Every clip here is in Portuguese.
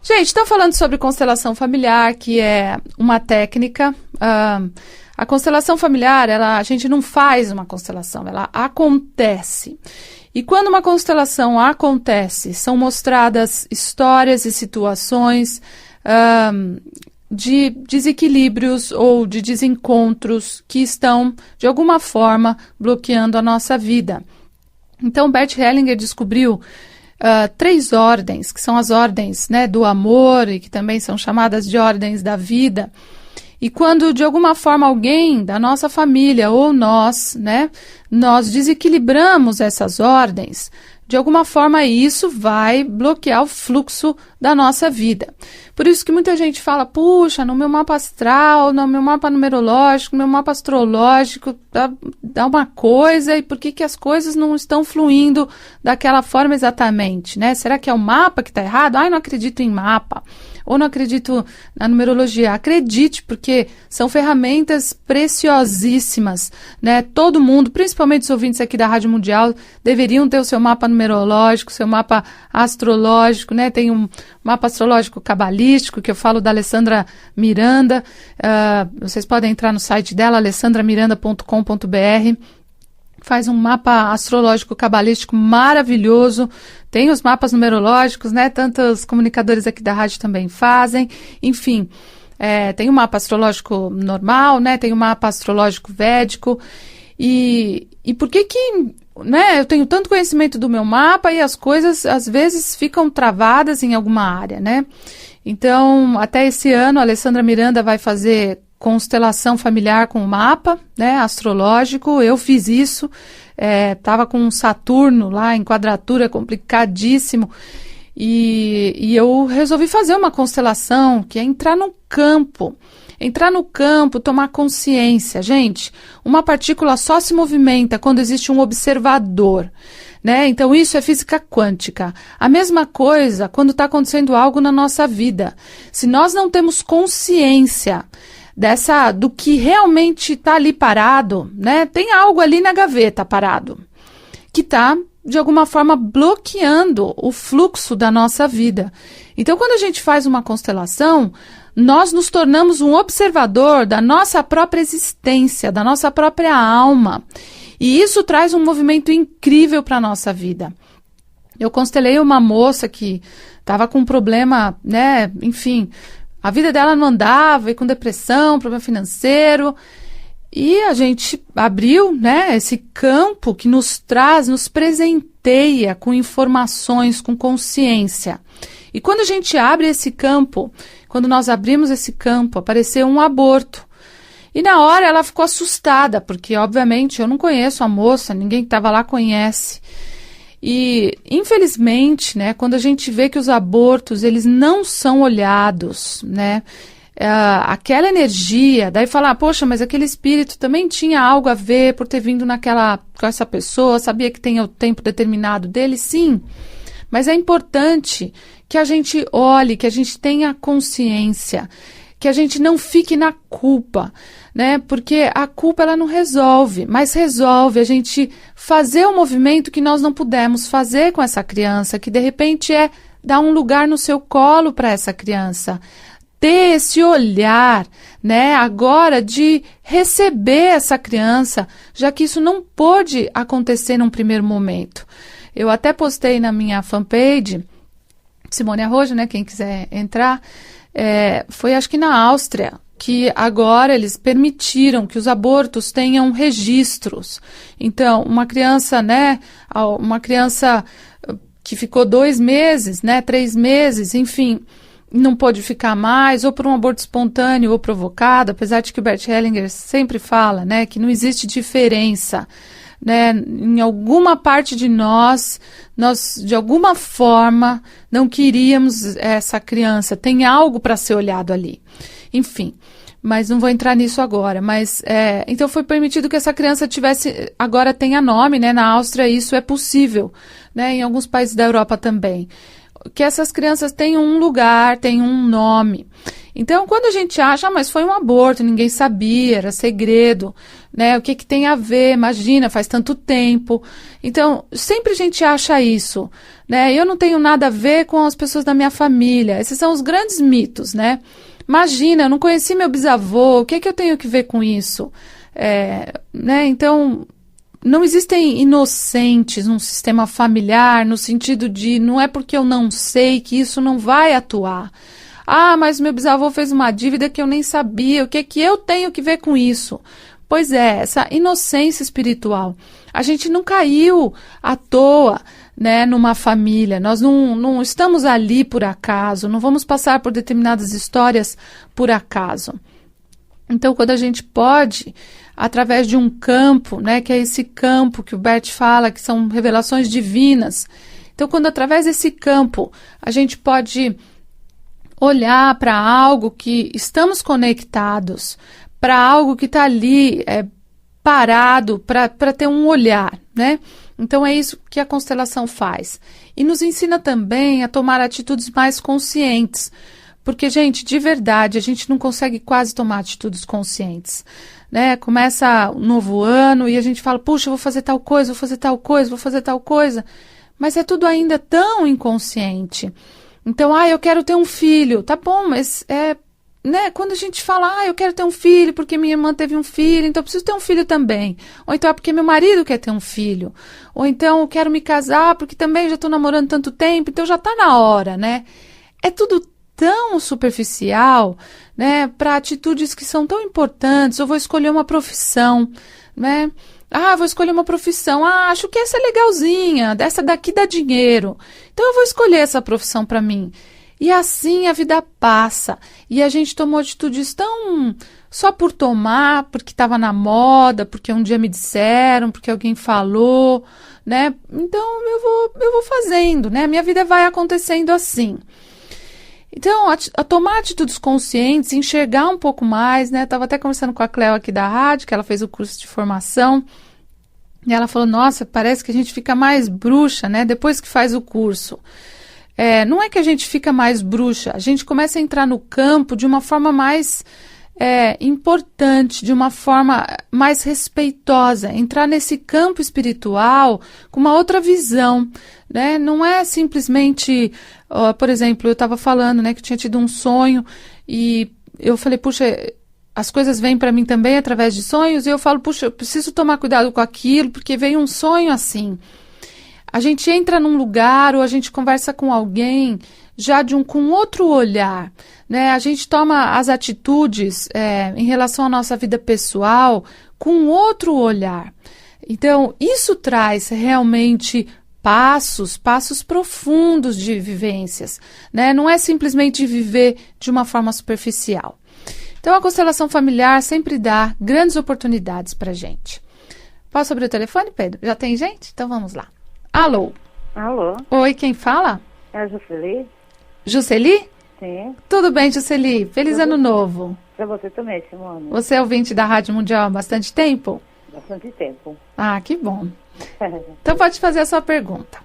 Gente, estou falando sobre constelação familiar, que é uma técnica. A constelação familiar, a gente não faz uma constelação, ela acontece. E quando uma constelação acontece, são mostradas histórias e situações de desequilíbrios ou de desencontros que estão, de alguma forma, bloqueando a nossa vida. Então, Bert Hellinger descobriu 3 ordens, que são as ordens, né, do amor e que também são chamadas de ordens da vida. E quando, de alguma forma, alguém da nossa família ou nós, né, nós desequilibramos essas ordens, de alguma forma isso vai bloquear o fluxo da nossa vida. Por isso que muita gente fala, puxa, no meu mapa astral, no meu mapa numerológico, no meu mapa astrológico, dá uma coisa, e por que as coisas não estão fluindo daquela forma exatamente, né? Será que é o mapa que está errado? Ai, não acredito em mapa. Ou não acredito na numerologia. Acredite, porque são ferramentas preciosíssimas, né? Todo mundo, principalmente os ouvintes aqui da Rádio Mundial, deveriam ter o seu mapa numerológico, seu mapa astrológico, né? Tem um mapa astrológico cabalístico, que eu falo da Alessandra Miranda. Vocês podem entrar no site dela, alessandramiranda.com.br. Faz um mapa astrológico cabalístico maravilhoso. Tem os mapas numerológicos, né? Tantos comunicadores aqui da rádio também fazem. Enfim, tem o mapa astrológico normal, né? Tem o mapa astrológico védico. E por que, né? Eu tenho tanto conhecimento do meu mapa e as coisas, às vezes, ficam travadas em alguma área, né? Então, até esse ano, a Alessandra Miranda vai fazer constelação familiar com o mapa, né, astrológico. Eu fiz isso, estava com Saturno lá em quadratura, complicadíssimo, e eu resolvi fazer uma constelação, que é entrar no campo, tomar consciência. Gente, uma partícula só se movimenta quando existe um observador, né? Então isso é física quântica. A mesma coisa quando está acontecendo algo na nossa vida. Se nós não temos consciência do que realmente está ali parado, né? Tem algo ali na gaveta parado, que está, de alguma forma, bloqueando o fluxo da nossa vida. Então, quando a gente faz uma constelação, nós nos tornamos um observador da nossa própria existência, da nossa própria alma. E isso traz um movimento incrível para a nossa vida. Eu constelei uma moça que estava com um problema, né? Enfim, a vida dela não andava, e com depressão, problema financeiro. E a gente abriu, né, esse campo que nos presenteia com informações, com consciência. E quando a gente abre esse campo, quando nós abrimos esse campo, apareceu um aborto. E na hora ela ficou assustada, porque obviamente eu não conheço a moça, ninguém que estava lá conhece. E, infelizmente, né, quando a gente vê que os abortos, eles não são olhados, né, aquela energia, daí falar, poxa, mas aquele espírito também tinha algo a ver por ter vindo com essa pessoa, sabia que tem o tempo determinado dele, sim, mas é importante que a gente olhe, que a gente tenha consciência, que a gente não fique na culpa, né? Porque a culpa ela não resolve, mas resolve a gente fazer o movimento que nós não pudemos fazer com essa criança, que de repente é dar um lugar no seu colo para essa criança, ter esse olhar, né? Agora de receber essa criança, já que isso não pôde acontecer num primeiro momento. Eu até postei na minha fanpage, Simone Arrojo, né? Quem quiser entrar. Foi acho que na Áustria, que agora eles permitiram que os abortos tenham registros. Então, uma criança, né, uma criança que ficou 2 meses, né, 3 meses, enfim, não pôde ficar mais, ou por um aborto espontâneo ou provocado, apesar de que o Bert Hellinger sempre fala, né, que não existe diferença, né, em alguma parte de nós, de alguma forma, não queríamos essa criança, tem algo para ser olhado ali. Enfim, mas não vou entrar nisso agora. Mas, então foi permitido que essa criança agora tenha nome, né, na Áustria isso é possível, né, em alguns países da Europa também. Que essas crianças tenham um lugar, tenham um nome. Então, quando a gente acha, mas foi um aborto, ninguém sabia, era segredo, né? O que que tem a ver? Imagina, faz tanto tempo. Então, sempre a gente acha isso, né? Eu não tenho nada a ver com as pessoas da minha família. Esses são os grandes mitos, né? Imagina, eu não conheci meu bisavô, o que que eu tenho que ver com isso? Né? Então, não existem inocentes num sistema familiar, no sentido de não é porque eu não sei que isso não vai atuar. Ah, mas meu bisavô fez uma dívida que eu nem sabia, o que que eu tenho que ver com isso? Pois é, essa inocência espiritual. A gente não caiu à toa, né, numa família. Nós não estamos ali por acaso, não vamos passar por determinadas histórias por acaso. Então, quando a gente pode, através de um campo, né, que é esse campo que o Bert fala, que são revelações divinas. Então, quando através desse campo a gente pode olhar para algo que estamos conectados, para algo que está ali parado, para ter um olhar, né? Então, é isso que a constelação faz. E nos ensina também a tomar atitudes mais conscientes. Porque, gente, de verdade, a gente não consegue quase tomar atitudes conscientes, né? Começa um novo ano e a gente fala, puxa, eu vou fazer tal coisa, vou fazer tal coisa, vou fazer tal coisa. Mas é tudo ainda tão inconsciente. Então, eu quero ter um filho. Tá bom, mas né? Quando a gente fala, eu quero ter um filho porque minha irmã teve um filho, então eu preciso ter um filho também. Ou então é porque meu marido quer ter um filho. Ou então eu quero me casar porque também já estou namorando tanto tempo, então já está na hora, né? É tudo tão superficial, né, para atitudes que são tão importantes. Eu vou escolher uma profissão, né? Vou escolher uma profissão. Acho que essa é legalzinha, dessa daqui dá dinheiro. Então eu vou escolher essa profissão para mim. E assim a vida passa. E a gente tomou atitudes tão só por tomar, porque estava na moda, porque um dia me disseram, porque alguém falou, né? Então eu vou fazendo, né? Minha vida vai acontecendo assim. Então, a tomar atitudes conscientes, enxergar um pouco mais, né? Estava até conversando com a Cleo aqui da rádio, que ela fez o curso de formação, e ela falou, nossa, parece que a gente fica mais bruxa, né? Depois que faz o curso. Não é que a gente fica mais bruxa, a gente começa a entrar no campo de uma forma mais importante, de uma forma mais respeitosa, entrar nesse campo espiritual com uma outra visão, né? Não é simplesmente, por exemplo, eu estava falando, né, que tinha tido um sonho e eu falei, puxa, as coisas vêm para mim também através de sonhos e eu falo, puxa, eu preciso tomar cuidado com aquilo porque veio um sonho assim. A gente entra num lugar ou a gente conversa com alguém já com outro olhar, né? A gente toma as atitudes em relação à nossa vida pessoal com outro olhar. Então, isso traz realmente passos profundos de vivências, né? Não é simplesmente viver de uma forma superficial. Então, a constelação familiar sempre dá grandes oportunidades para a gente. Posso abrir o telefone, Pedro? Já tem gente? Então, vamos lá. Alô? Alô? Oi, quem fala? É a Jusceli? Jusceli? Sim. Tudo bem, Jusceli? Feliz ano novo. Pra você também, Simone. Você é ouvinte da Rádio Mundial há bastante tempo? Bastante tempo. Que bom. Então pode fazer a sua pergunta.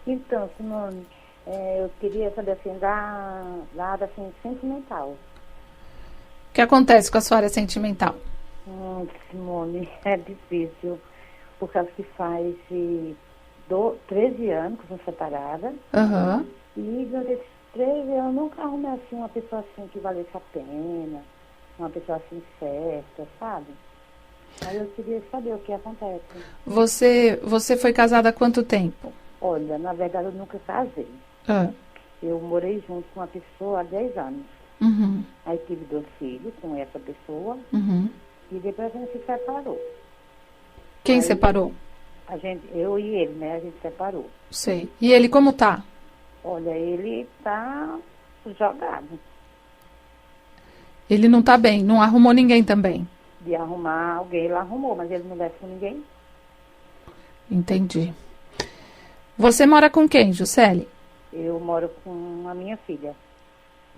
Então, Simone, eu queria saber assim, da área assim, sentimental. O que acontece com a sua área sentimental? Simone, é difícil, por causa que faz 13 anos que eu sou separada. Aham. E durante esses 13 anos eu nunca arrumei assim, uma pessoa assim que valesse a pena, uma pessoa assim certa, sabe? Aí eu queria saber o que acontece. Você foi casada há quanto tempo? Olha, na verdade eu nunca casei. Eu morei junto com uma pessoa há 10 anos. Uhum. Aí tive 2 filhos com essa pessoa. Uhum. E depois a gente se separou. Quem separou? Eu e ele, né? A gente separou. Sei. E ele como tá? Olha, ele tá jogado. Ele não tá bem, não arrumou ninguém também? De arrumar alguém, ele arrumou, mas ele não desce com ninguém. Entendi. Você mora com quem, Jusceli? Eu moro com a minha filha.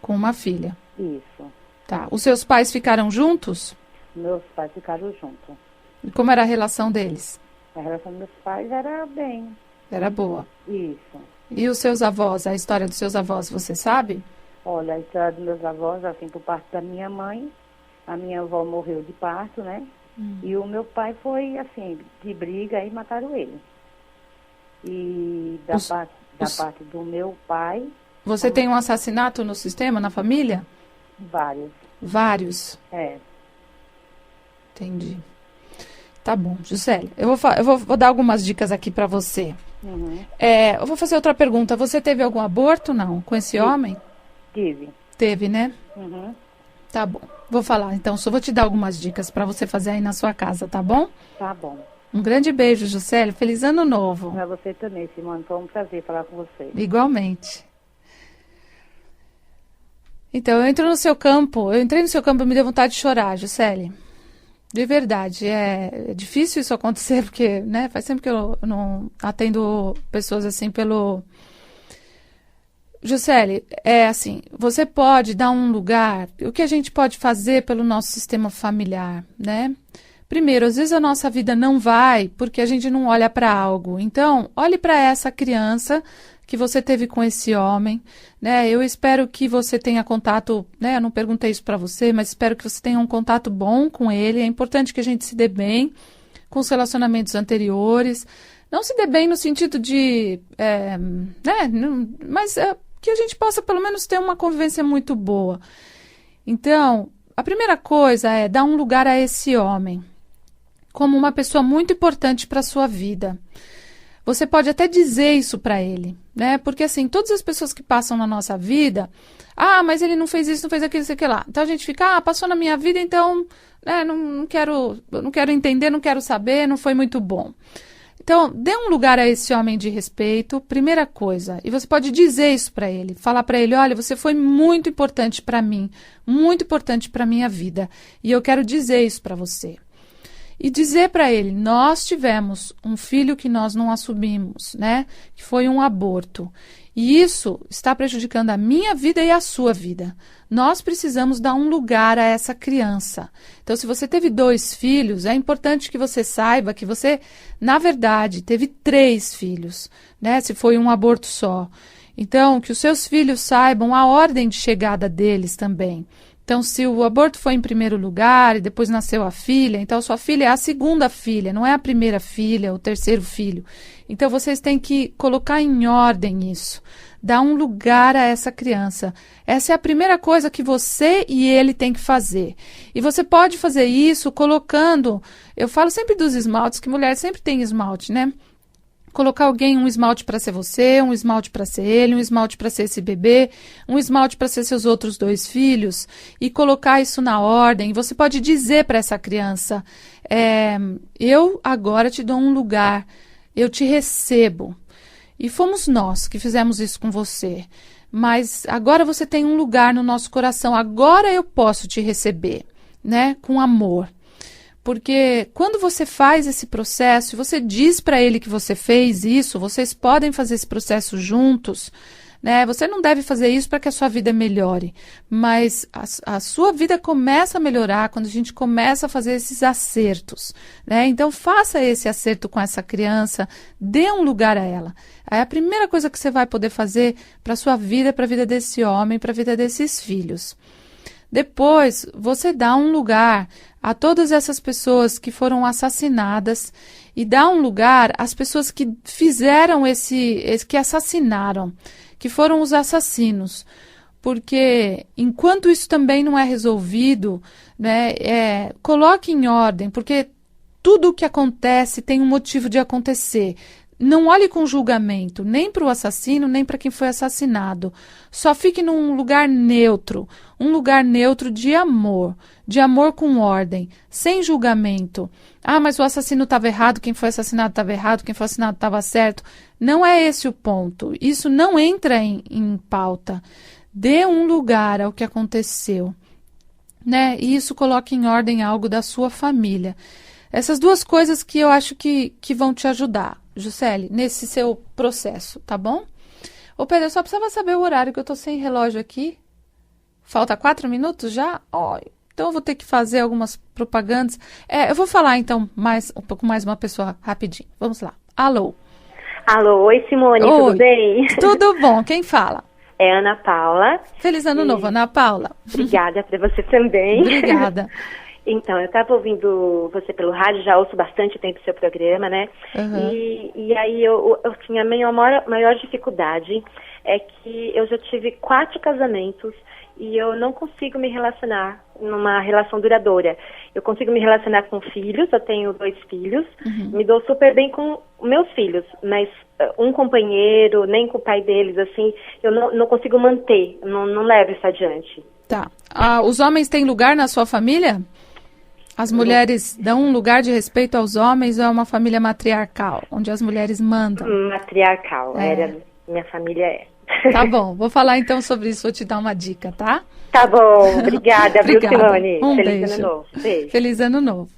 Com uma filha. Isso. Tá. Os seus pais ficaram juntos? Meus pais ficaram juntos. E como era a relação deles? A relação dos meus pais era bem. Era boa. Isso. E os seus avós, a história dos seus avós, você sabe? Olha, a história dos meus avós, assim, por parte da minha mãe, a minha avó morreu de parto, né? E o meu pai foi, assim, de briga e mataram ele. E da parte do meu pai... Você tem um assassinato no sistema, na família? Vários. Vários? É. Entendi. Tá bom, Juscelia. Eu vou dar algumas dicas aqui para você. Uhum. Eu vou fazer outra pergunta. Você teve algum aborto, não? Com esse homem? Tive. Teve, né? Uhum. Tá bom. Vou falar, então. Só vou te dar algumas dicas para você fazer aí na sua casa, tá bom? Tá bom. Um grande beijo, Juscelia. Feliz ano novo. Pra você também, Simone. Foi um prazer falar com você. Igualmente. Então, eu entrei no seu campo e me deu vontade de chorar, Juscelia. De verdade, é difícil isso acontecer, porque, né, faz tempo que eu não atendo pessoas assim pelo... Juscelia, é assim, você pode dar um lugar, o que a gente pode fazer pelo nosso sistema familiar, né? Primeiro, às vezes a nossa vida não vai porque a gente não olha para algo. Então, olhe para essa criança que você teve com esse homem, né? Eu espero que você tenha contato, né? Eu não perguntei isso para você, mas espero que você tenha um contato bom com ele. É importante que a gente se dê bem com os relacionamentos anteriores. Não se dê bem no sentido de, né? Mas que a gente possa pelo menos ter uma convivência muito boa. Então, a primeira coisa é dar um lugar a esse homem como uma pessoa muito importante para a sua vida. Você pode até dizer isso para ele, né? Porque, assim, todas as pessoas que passam na nossa vida, mas ele não fez isso, não fez aquilo, sei lá. Então, a gente fica, passou na minha vida, então, né, não quero entender, não quero saber, não foi muito bom. Então, dê um lugar a esse homem de respeito, primeira coisa. E você pode dizer isso para ele, falar para ele, olha, você foi muito importante para mim, muito importante para minha vida. E eu quero dizer isso para você. E dizer para ele, nós tivemos um filho que nós não assumimos, né? Que foi um aborto. E isso está prejudicando a minha vida e a sua vida. Nós precisamos dar um lugar a essa criança. Então, se você teve 2 filhos, é importante que você saiba que você, na verdade, teve 3 filhos, né? Se foi um aborto só. Então, que os seus filhos saibam a ordem de chegada deles também. Então, se o aborto foi em primeiro lugar e depois nasceu a filha, então sua filha é a segunda filha, não é a primeira filha, o terceiro filho. Então, vocês têm que colocar em ordem isso, dar um lugar a essa criança. Essa é a primeira coisa que você e ele têm que fazer. E você pode fazer isso colocando, eu falo sempre dos esmaltes, que mulher sempre tem esmalte, né? Colocar alguém, um esmalte para ser você, um esmalte para ser ele, um esmalte para ser esse bebê, um esmalte para ser seus outros 2 filhos e colocar isso na ordem. Você pode dizer para essa criança, eu agora te dou um lugar, eu te recebo. E fomos nós que fizemos isso com você. Mas agora você tem um lugar no nosso coração, agora eu posso te receber, né, com amor. Porque quando você faz esse processo, você diz para ele que você fez isso, vocês podem fazer esse processo juntos, né? Você não deve fazer isso para que a sua vida melhore, mas a sua vida começa a melhorar quando a gente começa a fazer esses acertos, né? Então, faça esse acerto com essa criança, dê um lugar a ela. É a primeira coisa que você vai poder fazer para a sua vida, para a vida desse homem, para a vida desses filhos. Depois, você dá um lugar a todas essas pessoas que foram assassinadas e dá um lugar às pessoas que fizeram que assassinaram, que foram os assassinos. Porque enquanto isso também não é resolvido, né, coloque em ordem, porque tudo o que acontece tem um motivo de acontecer. Não olhe com julgamento, nem para o assassino, nem para quem foi assassinado. Só fique num lugar neutro, um lugar neutro de amor com ordem, sem julgamento. Mas o assassino estava errado, quem foi assassinado estava errado, quem foi assassinado estava certo. Não é esse o ponto. Isso não entra em pauta. Dê um lugar ao que aconteceu, né? E isso coloque em ordem algo da sua família. Essas 2 coisas que eu acho que vão te ajudar, Juscelia, nesse seu processo, tá bom? Ô Pedro, eu só precisava saber o horário, que eu tô sem relógio aqui. Falta 4 minutos já? Então eu vou ter que fazer algumas propagandas. Eu vou falar então um pouco mais uma pessoa rapidinho. Vamos lá. Alô? Alô, oi Simone, Oi. tudo bem? Tudo bom, quem fala? É Ana Paula. Feliz Ano Novo, Ana Paula. Obrigada para você também. Obrigada. Então, eu estava ouvindo você pelo rádio, já ouço bastante tempo o seu programa, né? Uhum. E aí, assim, a minha maior dificuldade é que eu já tive 4 casamentos e eu não consigo me relacionar numa relação duradoura. Eu consigo me relacionar com filhos, eu tenho 2 filhos, me dou super bem com meus filhos, mas um companheiro, nem com o pai deles, assim, eu não consigo manter, não levo isso adiante. Tá. Os homens têm lugar na sua família? As mulheres dão um lugar de respeito aos homens ou é uma família matriarcal, onde as mulheres mandam? Matriarcal, minha família é. Tá bom, vou falar então sobre isso, vou te dar uma dica, tá? Tá bom, obrigada, viu, Simone? Um Feliz beijo. Ano Novo. Beijo. Feliz Ano Novo.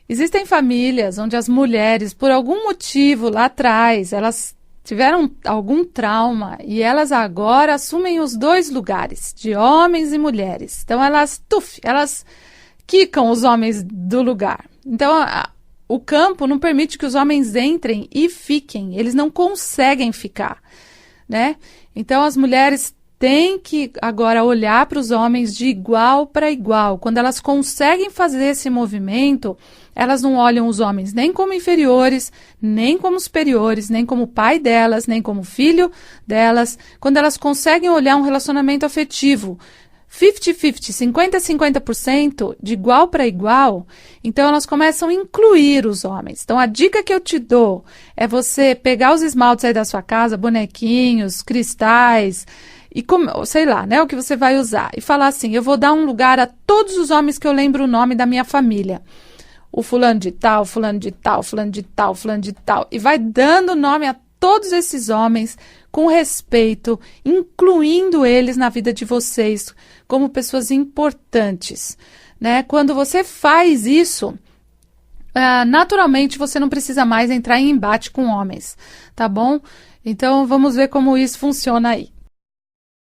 Existem famílias onde as mulheres, por algum motivo lá atrás, elas tiveram algum trauma e elas agora assumem os 2 lugares, de homens e mulheres. Então elas quicam os homens do lugar. Então, o campo não permite que os homens entrem e fiquem. Eles não conseguem ficar, né? Então, as mulheres têm que agora olhar para os homens de igual para igual. Quando elas conseguem fazer esse movimento, elas não olham os homens nem como inferiores, nem como superiores, nem como pai delas, nem como filho delas. Quando elas conseguem olhar um relacionamento afetivo 50-50, 50-50%, de igual para igual, então elas começam a incluir os homens. Então a dica que eu te dou é você pegar os esmaltes aí da sua casa, bonequinhos, cristais, e sei lá, né, o que você vai usar, e falar assim, eu vou dar um lugar a todos os homens que eu lembro o nome da minha família. O fulano de tal, fulano de tal, fulano de tal, fulano de tal, e vai dando nome a todos esses homens com respeito, incluindo eles na vida de vocês como pessoas importantes, né? Quando você faz isso, naturalmente você não precisa mais entrar em embate com homens, tá bom? Então vamos ver como isso funciona aí.